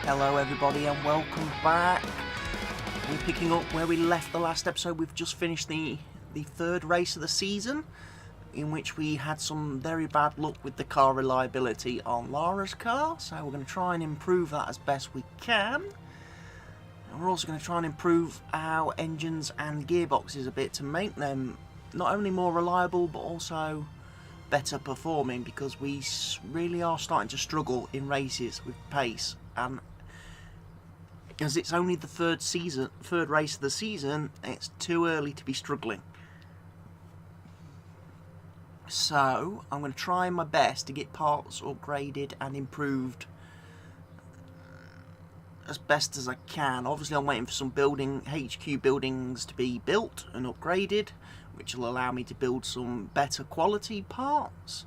Hello everybody and welcome back. We're picking up where we left the last episode. We've just finished the third race of the season, in which we had some very bad luck with the car reliability on Lara's car, so we're going to try and improve that as best we can. And we're also going to try and improve our engines and gearboxes a bit to make them not only more reliable but also better performing, because we really are starting to struggle in races with pace, and as it's only the third race of the season, it's too early to be struggling. So I'm going to try my best to get parts upgraded and improved as best as I can. Obviously I'm waiting for some HQ buildings to be built and upgraded, which will allow me to build some better quality parts.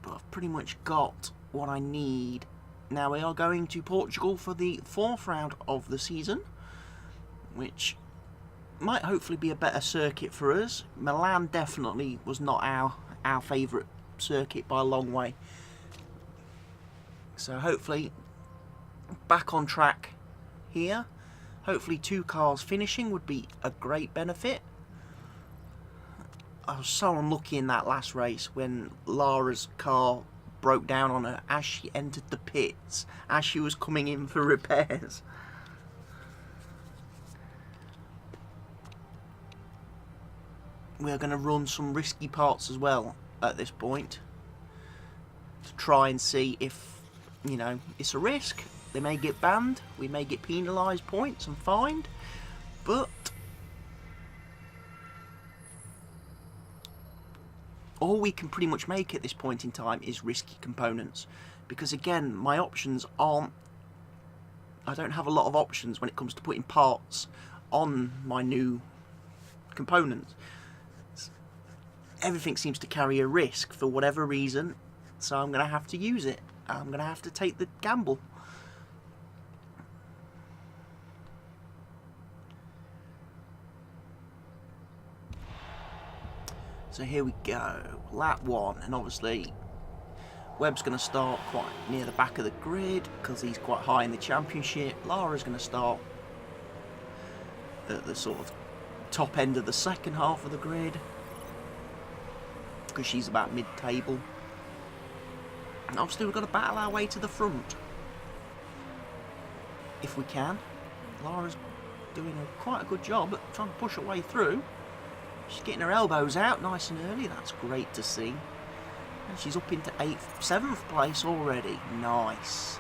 But I've pretty much got what I need. Now we are going to Portugal for the fourth round of the season, which might hopefully be a better circuit for us. Milan definitely was not our favourite circuit by a long way. So hopefully back on track here. Hopefully 2 cars finishing would be a great benefit. I was so unlucky in that last race when Lara's car broke down on her as she entered the pits, as she was coming in for repairs. We are going to run some risky parts as well at this point to try and see if, you know, it's a risk. They may get banned, we may get penalised points and fined, but all we can pretty much make at this point in time is risky components, because again my options aren't, I don't have a lot of options when it comes to putting parts on my new components. Everything seems to carry a risk for whatever reason, so I'm going to have to use it. I'm going to have to take the gamble. So here we go, lap 1, and obviously Webb's going to start quite near the back of the grid because he's quite high in the championship. Lara's going to start at the sort of top end of the second half of the grid because she's about mid-table. And obviously we've got to battle our way to the front if we can. Lara's doing quite a good job at trying to push her way through. She's getting her elbows out nice and early, that's great to see. And she's up into 7th place already, nice.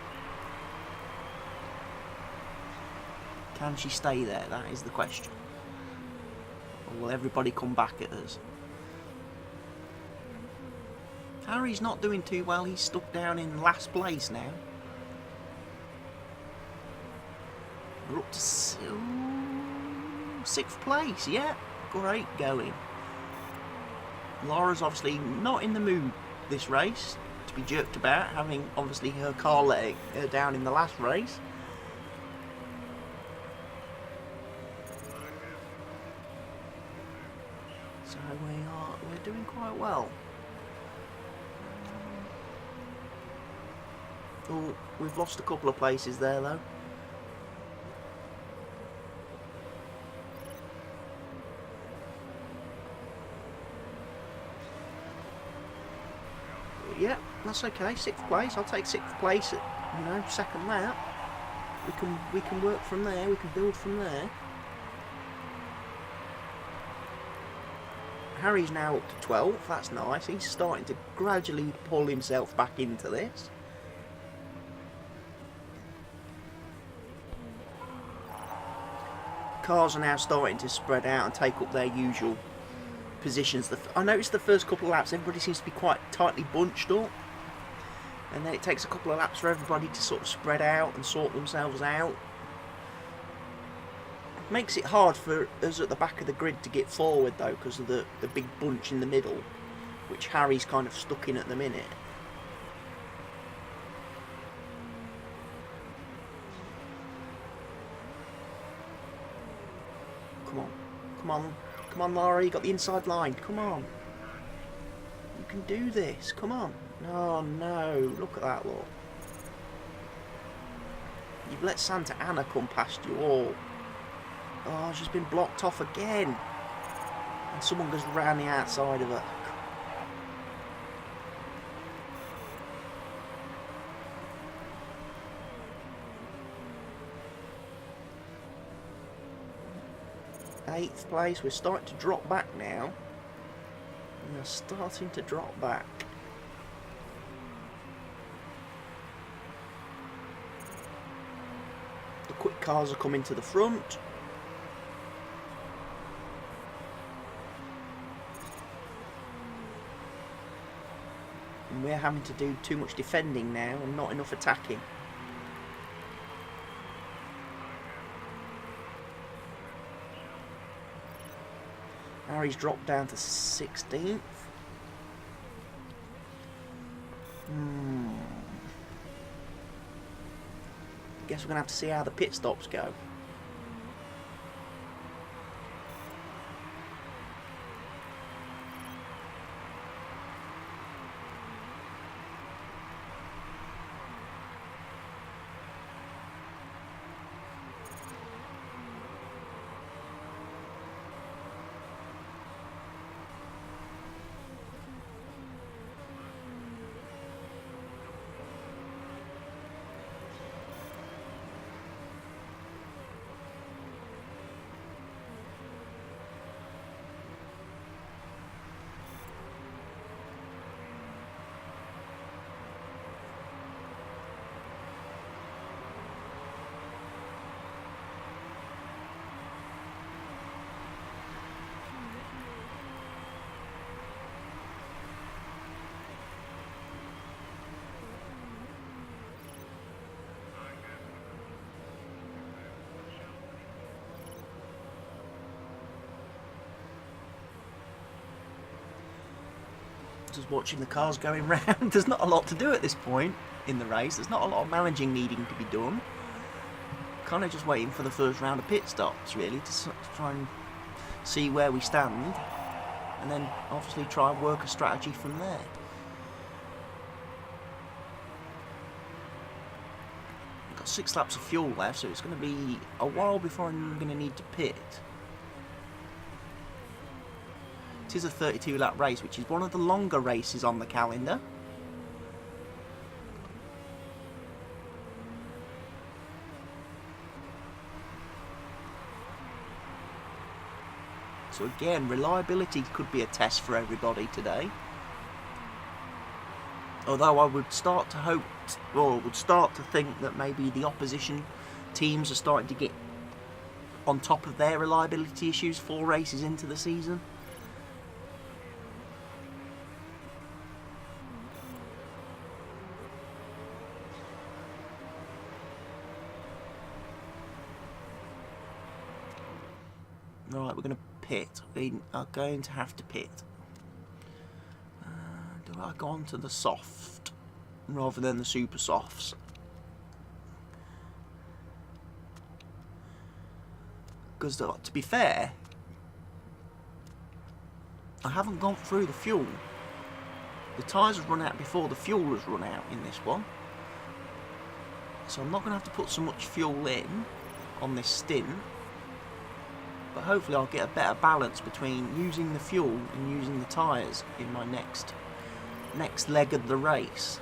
Can she stay there? That is the question. Or will everybody come back at us? Harry's not doing too well, he's stuck down in last place now. We're up to 6th place, yeah. Great going. Lara's obviously not in the mood this race to be jerked about, having obviously her car let her down in the last race. So we're doing quite well. Oh, we've lost a couple of places there though. Yeah, that's okay. 6th place. I'll take 6th place at, you know, second lap. We can work from there. We can build from there. Harry's now up to 12th. That's nice. He's starting to gradually pull himself back into this. Cars are now starting to spread out and take up their usual positions. I noticed the first couple of laps everybody seems to be quite tightly bunched up, and then it takes a couple of laps for everybody to sort of spread out and sort themselves out. It makes it hard for us at the back of the grid to get forward though, because of the big bunch in the middle, which Harry's kind of stuck in at the minute. Come on, come on. Come on, Lara, you got the inside line. Come on. You can do this. Come on. Oh, no. Look at that, look. You've let Santa Ana come past you all. Oh, she's been blocked off again. And someone goes round the outside of her. Eighth place. We're starting to drop back now. We're starting to drop back. The quick cars are coming to the front. And we're having to do too much defending now and not enough attacking. Harry's dropped down to 16th. Guess we're going to have to see how the pit stops go. Just watching the cars going round. There's not a lot to do at this point in the race. There's not a lot of managing needing to be done. Kind of just waiting for the first round of pit stops, really, to try and see where we stand, and then obviously try and work a strategy from there. We've got 6 laps of fuel left, so it's going to be a while before I'm going to need to pit. It is a 32-lap race, which is one of the longer races on the calendar. So again, reliability could be a test for everybody today. Although I would start to hope, or would start to think that maybe the opposition teams are starting to get on top of their reliability issues 4 races into the season. Right, we're going to pit. We are going to have to pit. Do I go on to the soft rather than the super softs? Because to be fair, I haven't gone through the fuel. The tyres have run out before the fuel has run out in this one. So I'm not going to have to put so much fuel in on this stint. But hopefully I'll get a better balance between using the fuel and using the tyres in my next leg of the race.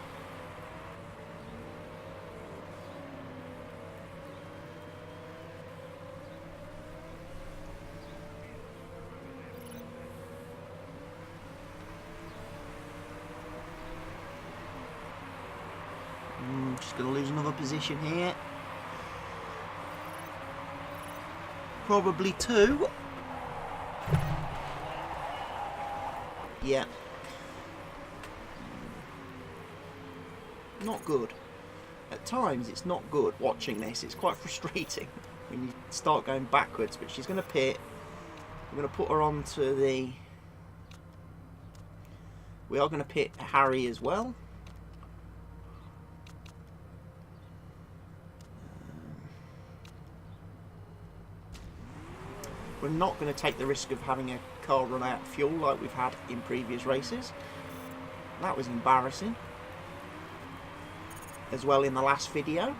Just going to lose another position here. Probably 2. Yeah. Not good. At times it's not good watching this. It's quite frustrating when you start going backwards. But she's going to pit. We're going to put her onto the... We are going to pit Harry as well. We're not going to take the risk of having a car run out of fuel like we've had in previous races. That was embarrassing. As well in the last video.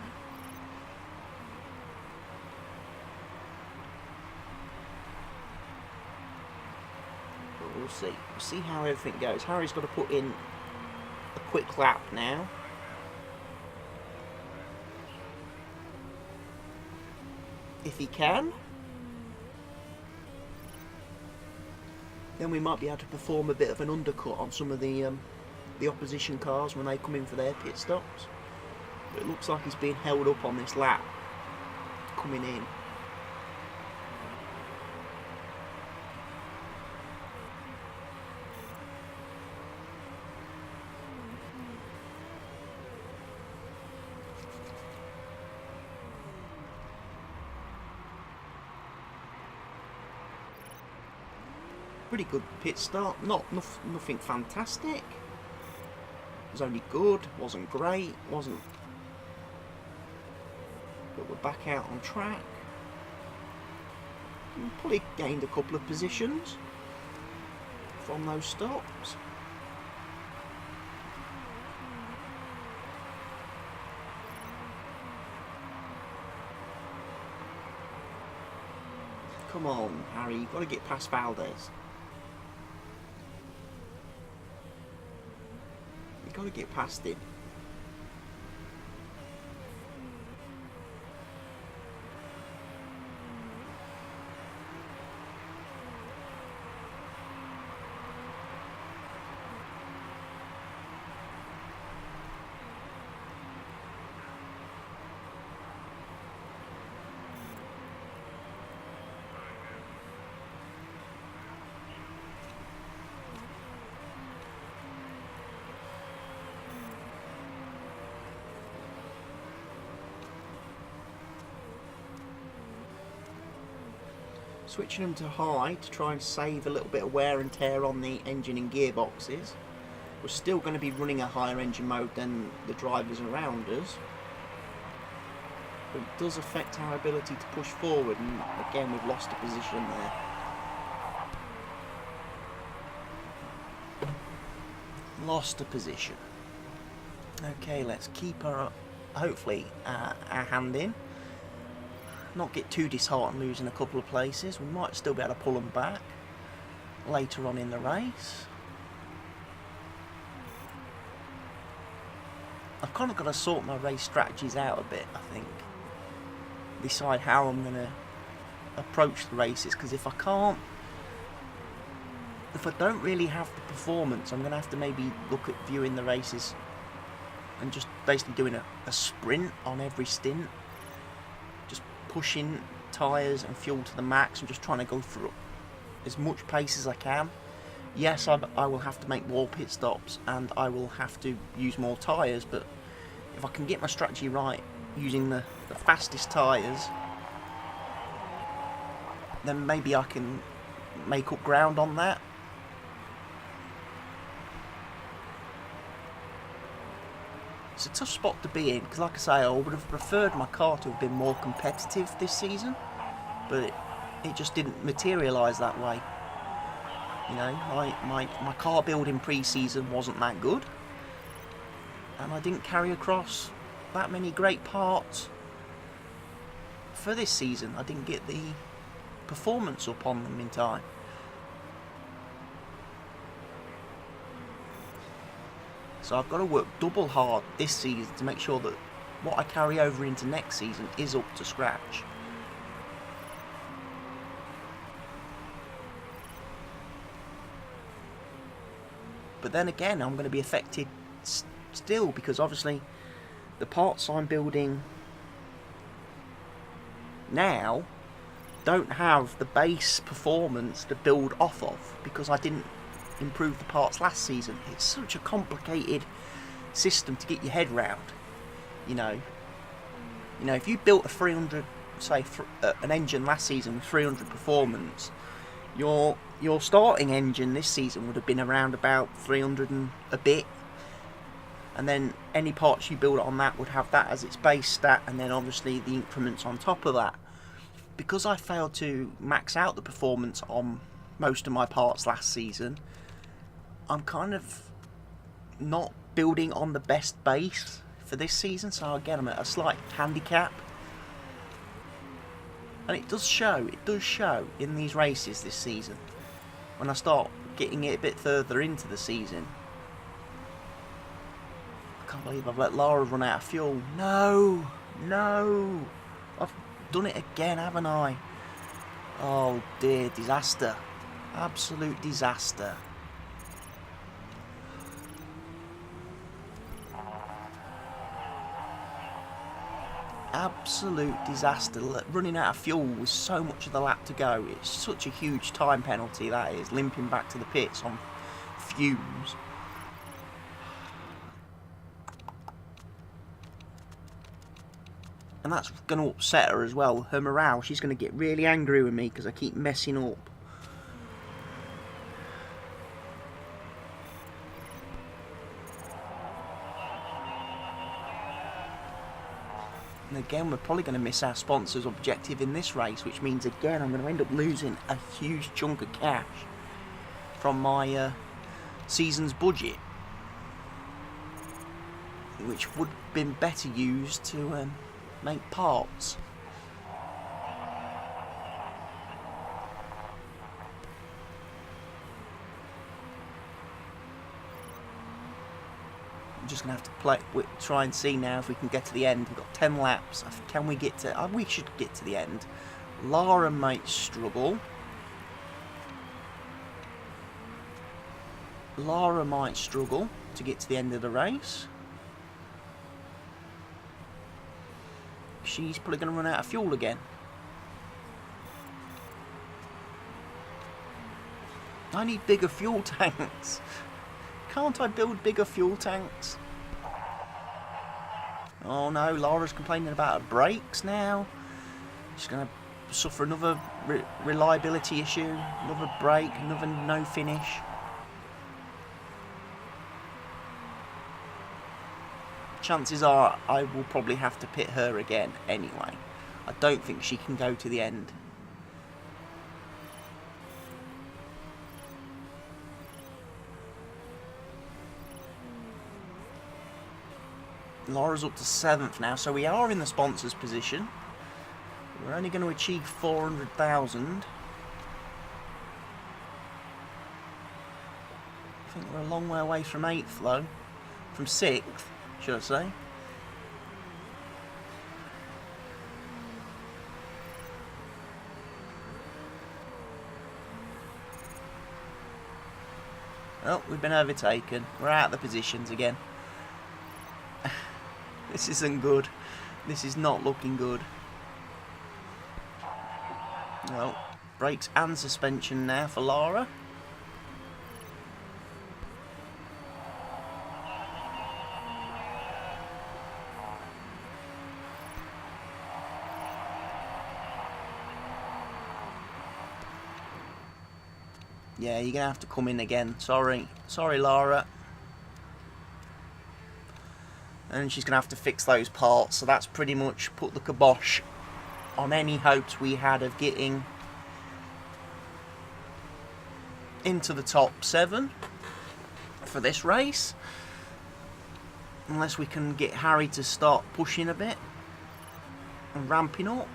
we'll see. We'll see how everything goes. Harry's got to put in a quick lap now. If he can, then we might be able to perform a bit of an undercut on some of the opposition cars when they come in for their pit stops. But it looks like he's being held up on this lap coming in. Pretty good pit start, nothing fantastic. It was only good, wasn't great, wasn't. But we're back out on track. We probably gained a couple of positions from those stops. Come on, Harry, you've got to get past Valdez. You've got to get past him. Switching them to high to try and save a little bit of wear and tear on the engine and gearboxes. We're still going to be running a higher engine mode than the drivers around us, but it does affect our ability to push forward, and again we've lost a position there. Lost a position. Okay, let's keep our, hopefully, our hand in. Not get too disheartened losing a couple of places. We might still be able to pull them back later on in the race. I've kind of got to sort my race strategies out a bit, I think. Decide how I'm going to approach the races, because if I don't really have the performance, I'm going to have to maybe look at viewing the races and just basically doing a sprint on every stint. Pushing tyres and fuel to the max and just trying to go through as much pace as I can. Yes, I will have to make more pit stops and I will have to use more tyres, but if I can get my strategy right using the fastest tyres, then maybe I can make up ground on that. It's a tough spot to be in, because like I say, I would have preferred my car to have been more competitive this season, but it just didn't materialise that way. You know, my car build in pre-season wasn't that good, and I didn't carry across that many great parts for this season. I didn't get the performance up on them in time. So I've got to work double hard this season to make sure that what I carry over into next season is up to scratch. But then again, I'm going to be affected still, because obviously the parts I'm building now don't have the base performance to build off of, because I didn't improve the parts last season. It's such a complicated system to get your head round. You know, if you built a 300, say an engine last season with 300 performance, your starting engine this season would have been around about 300 and a bit, and then any parts you build on that would have that as its base stat, and then obviously the increments on top of that. Because I failed to max out the performance on most of my parts last season, I'm kind of not building on the best base for this season, so again I'm at a slight handicap. And it does show in these races this season. When I start getting it a bit further into the season. I can't believe I've let Lara run out of fuel. No! No! I've done it again, haven't I? Oh dear, disaster. Absolute disaster. Absolute disaster. Running out of fuel with so much of the lap to go. It's such a huge time penalty, that is. Limping back to the pits on fumes. And that's going to upset her as well. Her morale. She's going to get really angry with me because I keep messing up. And again, we're probably going to miss our sponsor's objective in this race, which means again I'm going to end up losing a huge chunk of cash from my season's budget, which would have been better used to make parts. I'm just going to have to try and see now if we can get to the end. We've got 10 laps. Can we get to... we should get to the end. Lara might struggle. Lara might struggle to get to the end of the race. She's probably going to run out of fuel again. I need bigger fuel tanks. Can't I build bigger fuel tanks? Oh no, Lara's complaining about her brakes now. She's going to suffer another reliability issue, another brake, another no finish. Chances are I will probably have to pit her again anyway. I don't think she can go to the end. Lara's up to 7th now, so we are in the sponsor's position. We're only going to achieve 400,000. I think we're a long way away from 8th though. From 6th, should I say. Oh, we've been overtaken. We're out of the positions again. This isn't good. This is not looking good. Well, brakes and suspension now for Lara. Yeah, you're going to have to come in again. Sorry. Sorry, Lara. And she's going to have to fix those parts. So that's pretty much put the kibosh on any hopes we had of getting into the top 7 for this race. Unless we can get Harry to start pushing a bit and ramping up.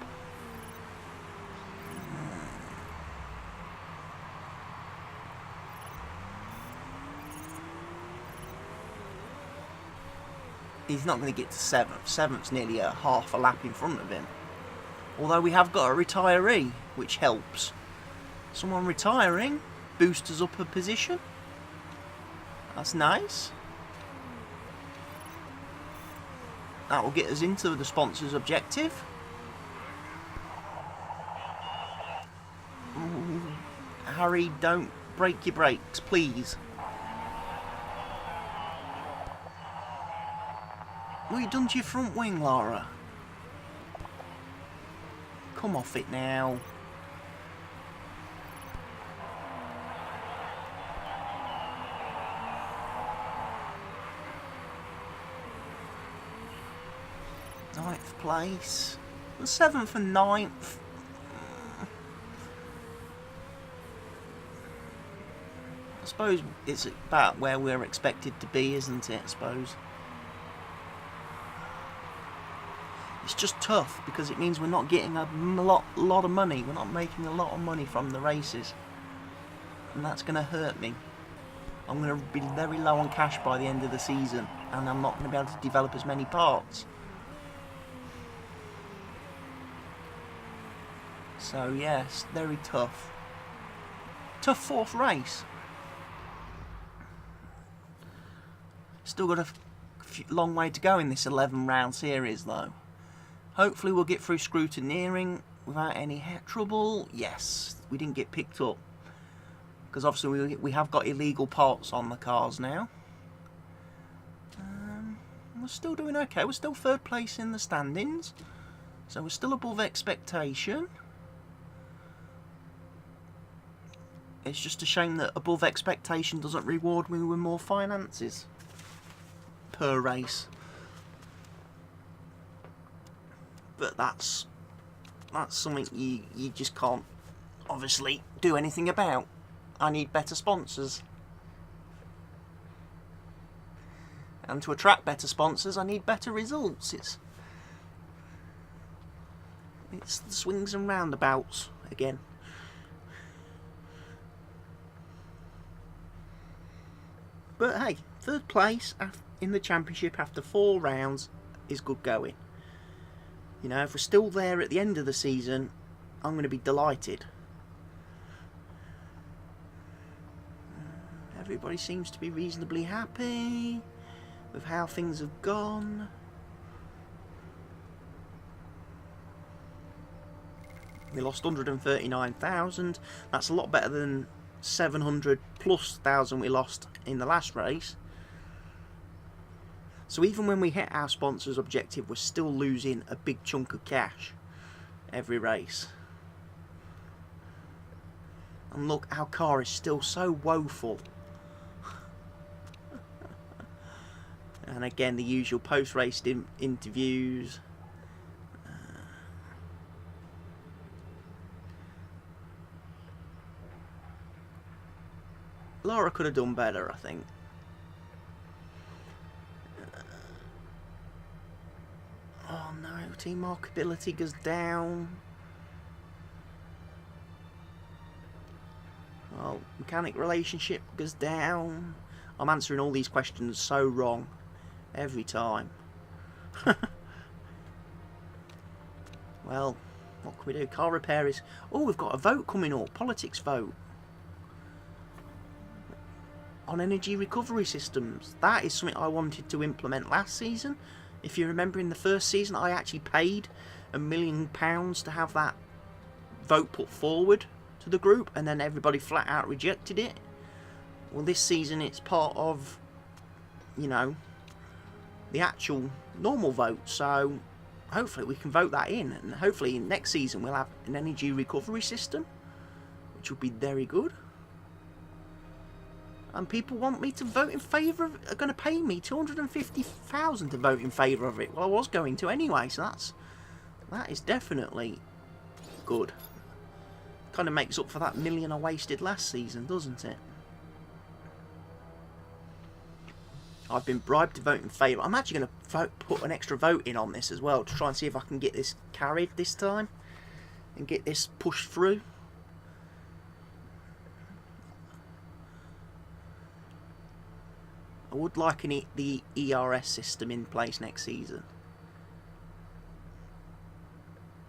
He's not going to get to 7th. 7th's nearly a half a lap in front of him. Although we have got a retiree, which helps. Someone retiring boosts us up a position. That's nice. That will get us into the sponsor's objective. Ooh, Harry, don't break your brakes, please. What have you done to your front wing, Lara? Come off it now. Ninth place. 7th and 9th. I suppose it's about where we're expected to be, isn't it? I suppose. It's just tough because it means we're not getting a lot of money. We're not making a lot of money from the races. and that's going to hurt me. I'm going to be very low on cash by the end of the season, and I'm not going to be able to develop as many parts. So yes, very tough. Tough fourth race. Still got a long way to go in this 11 round series though. Hopefully we'll get through scrutineering without any trouble. Yes, we didn't get picked up. Because obviously we have got illegal parts on the cars now. We're still doing okay. We're still third place in the standings. So we're still above expectation. It's just a shame that above expectation doesn't reward me with more finances per race. But that's something you just can't obviously do anything about. I need better sponsors. And to attract better sponsors, I need better results. It's the swings and roundabouts again. But hey, third place in the championship after 4 rounds is good going. You know, if we're still there at the end of the season, I'm going to be delighted. Everybody seems to be reasonably happy with how things have gone. We lost 139,000. That's a lot better than 700 plus thousand we lost in the last race. So even when we hit our sponsor's objective, we're still losing a big chunk of cash every race. And look, our car is still so woeful. And again, the usual post-race interviews. Laura could have done better, I think. Oh no, team markability goes down. Oh, mechanic relationship goes down. I'm answering all these questions so wrong every time. Well, what can we do? Car repair is... Oh, we've got a vote coming up. Politics vote. On energy recovery systems. That is something I wanted to implement last season. If you remember, in the first season I actually paid £1 million to have that vote put forward to the group, and then everybody flat out rejected it. Well, this season it's part of, you know, the actual normal vote, so hopefully we can vote that in, and hopefully next season we'll have an energy recovery system, which will be very good. And people want me to vote in favour of it, are going to pay me $250,000 to vote in favour of it. Well, I was going to anyway, so that is definitely good. Kind of makes up for that $1 million I wasted last season, doesn't it? I've been bribed to vote in favour. I'm actually going to put an extra vote in on this as well to try and see if I can get this carried this time and get this pushed through. I would like the ERS system in place next season.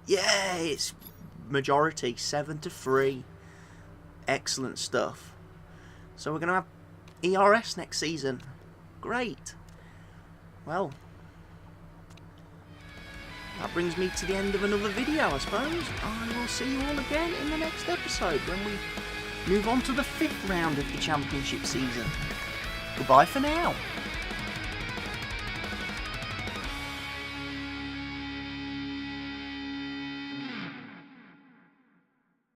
Yeah, it's majority 7-3. Excellent stuff. So we're going to have ERS next season. Great. Well, that brings me to the end of another video, I suppose. I will see you all again in the next episode when we move on to the 5th round of the championship season. Goodbye for now.